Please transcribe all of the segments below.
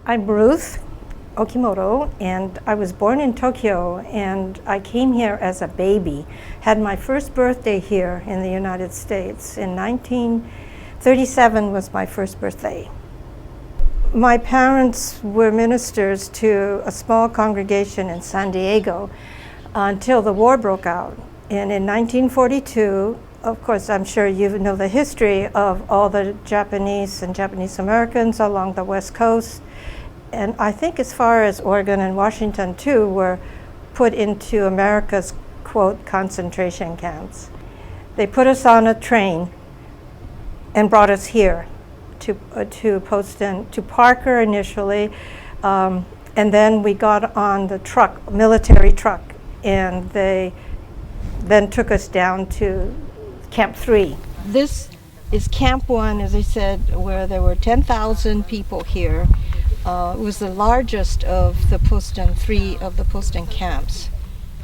I'm Ruth Okimoto, and I was born in Tokyo, and I came here as a baby. Had my first birthday here in the United States. In 1937 was my first birthday. My parents were ministers to a small congregation in San Diego until the war broke out. And in 1942, of course, I'm sure you know the history of all the Japanese and Japanese Americans along the West Coast. And I think as far as Oregon and Washington too were put into America's, quote, concentration camps. They put us on a train and brought us here to Poston, to Parker initially, and then we got on the truck, military truck, and they then took us down to Camp 3. This is Camp 1, as I said, where there were 10,000 people here. It was the largest of the Poston, 3 of the Poston camps.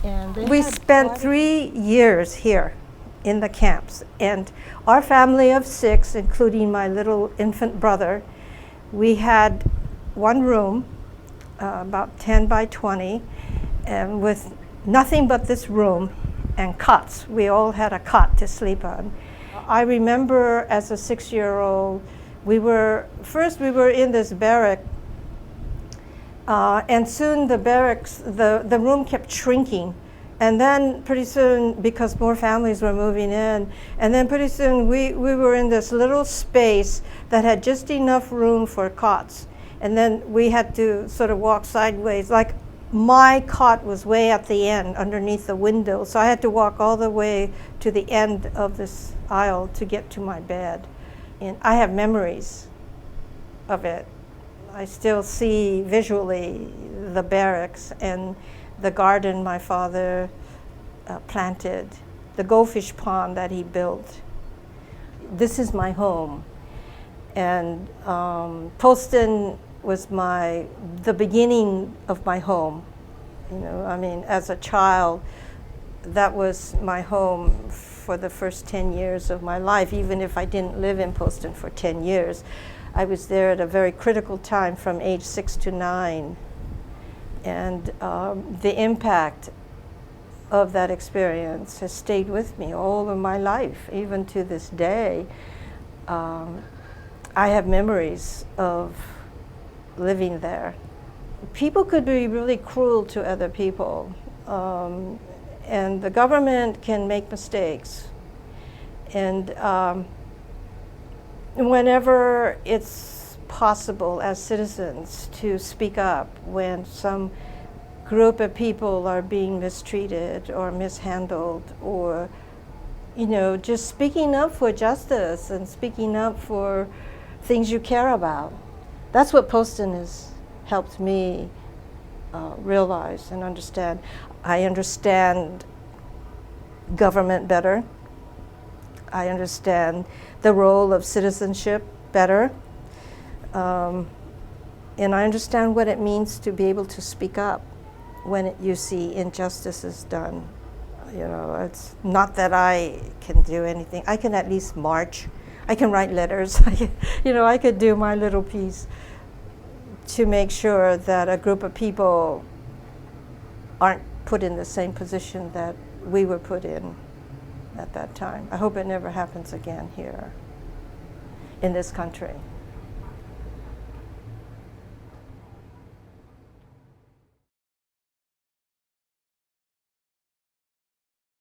And we spent 3 years here in the camps. And our family of 6, including my little infant brother, we had one room, about 10 by 20, and with nothing but this room and cots. We all had a cot to sleep on. I remember as a 6-year-old, we were in this barrack. And soon the barracks, the room kept shrinking. And then pretty soon, because more families were moving in, and then pretty soon we were in this little space that had just enough room for cots. And then we had to sort of walk sideways. Like my cot was way at the end underneath the window, so I had to walk all the way to the end of this aisle to get to my bed. And I have memories of it. I still see visually the barracks and the garden my father planted, the goldfish pond that he built. This is my home. And Poston was the beginning of my home. You know, I mean, as a child, that was my home for the first 10 years of my life, even if I didn't live in Poston for 10 years. I was there at a very critical time from age 6 to 9. And the impact of that experience has stayed with me all of my life, even to this day. I have memories of living there. People could be really cruel to other people, and the government can make mistakes. And whenever it's possible as citizens to speak up when some group of people are being mistreated or mishandled, or, you know, just speaking up for justice and speaking up for things you care about. That's what Poston has helped me realize and understand. I understand government better. I understand the role of citizenship better. And I understand what it means to be able to speak up when you see injustices done. You know, it's not that I can do anything. I can at least march. I can write letters. You know, I could do my little piece to make sure that a group of people aren't put in the same position that we were put in at that time. I hope it never happens again here in this country.